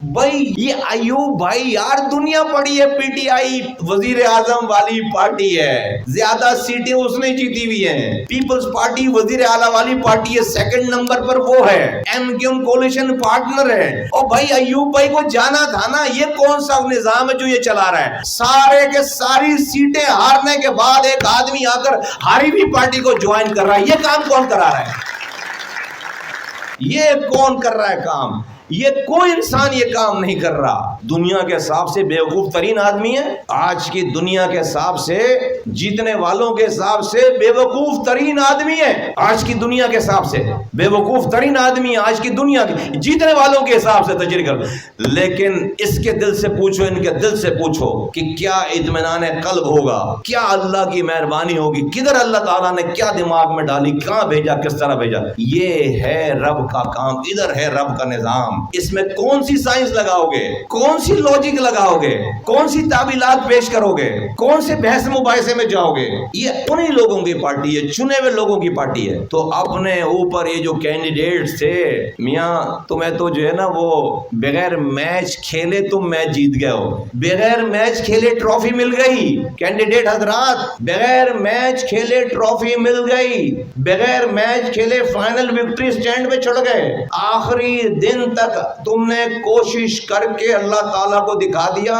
بھائی یہ ایوب بھائی یار دنیا پڑی ہے، پی ٹی آئی وزیر اعظم والی پارٹی ہے، زیادہ سیٹیں اس نے جیتی ہوئی ہیں، پیپلز پارٹی وزیر اعلیٰ والی پارٹی ہے، سیکنڈ نمبر پر وہ ہے، M Q M coalition partner ہے۔ اور بھائی ایوب بھائی کو جانا تھا نا، یہ کون سا نظام ہے جو یہ چلا رہا ہے؟ سارے کے ساری سیٹیں ہارنے کے بعد ایک آدمی آ کر ہاری بھی پارٹی کو جوائن کر رہا ہے۔ یہ کام کون کرا رہا ہے؟ یہ کون کر رہا ہے کام؟ یہ کوئی انسان یہ کام نہیں کر رہا۔ دنیا کے حساب سے بے وقوف ترین آدمی ہے، آج کی دنیا کے حساب سے، جیتنے والوں کے حساب سے بے وقوف ترین آدمی ہے، آج کی دنیا کے حساب سے بے وقوف ترین آدمی ہے، آج کی دنیا کے جیتنے والوں کے حساب سے تجربہ کر۔ لیکن اس کے دل سے پوچھو، ان کے دل سے پوچھو کہ کیا اطمینان قلب ہوگا، کیا اللہ کی مہربانی ہوگی، کدھر اللہ تعالیٰ نے کیا دماغ میں ڈالی، کہاں بھیجا، کس طرح بھیجا۔ یہ ہے رب کا کام، ادھر ہے رب کا نظام۔ اس میں کون سی سائنس لگاؤ گے، کون سی لوجک لگاؤ گے، کون سی تعویلات پیش کرو گے، کون سے بحث مباحثے میں جاؤ گے؟ یہ انہی لوگوں کی پارٹی ہے، چنے ہوئے لوگوں کی پارٹی ہے۔ تو اپنے اوپر یہ جو کینڈیڈیٹس تھے، میاں تمہیں تو جو ہے نا وہ بغیر میچ کھیلے تم میچ جیت گئے ہو، بغیر میچ کھیلے ٹرافی مل گئی۔ کینڈیڈیٹ حضرات بغیر میچ کھیلے ٹرافی مل گئی، بغیر میچ کھیلے فائنل وکٹری سٹینڈ پہ چڑھ گئے۔ آخری دن تک تم نے کوشش کر کے اللہ تعالیٰ کو دکھا دیا،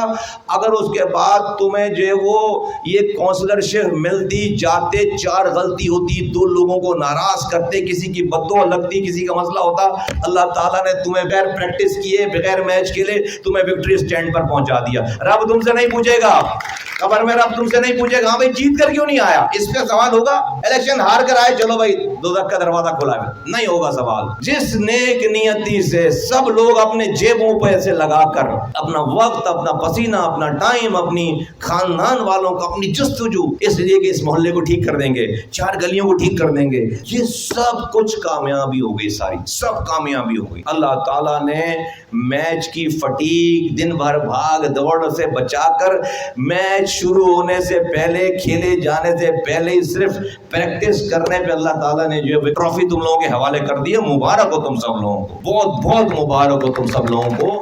اگر اس کے بعد تمہیں جو ہے وہ یہ کونسلرشپ ملتی، جاتے 4 غلطی ہوتی، 2 لوگوں کو ناراض کرتے، کسی کی بددعا لگتی، کسی کا مسئلہ ہوتا، اللہ تعالیٰ نے تمہیں بغیر پریکٹس کیے، بغیر میچ کھیلے تمہیں وکٹری سٹینڈ پر پہنچا دیا۔ رب تم سے نہیں پوچھے گا، قبر میں رب تم سے نہیں پوچھے گا ہاں بھائی جیت کر کیوں نہیں آیا، اس پہ سوال ہوگا؟ الیکشن ہار کر آئے چلو بھائی دوزخ کا دروازہ کھلا ہے، نہیں ہوگا سوال۔ جس نیک نیتی سے سب لوگ اپنے جیبوں پہ ایسے لگا کر اپنا وقت، اپنا پسینہ، اپنا ٹائم، اپنی خاندان والوں کو، اپنی جستجو، اس لیے کہ اس محلے کو ٹھیک کر دیں گے، 4 گلیوں کو ٹھیک کر دیں گے، یہ سب کچھ کامیابی ہو گئی، ساری سب کامیابی ہو گئی۔ اللہ تعالیٰ نے میچ کی فٹیگ، دن بھر بھاگ دوڑ سے بچا کر میچ شروع ہونے سے پہلے، کھیلے جانے سے پہلے ہی صرف پریکٹس کرنے پہ اللہ تعالیٰ نے جو ہے ٹرافی تم لوگوں کے حوالے کر دی ہے۔ مبارک ہو تم سب لوگوں کو، بہت بہت مبارک ہو تم سب لوگوں کو۔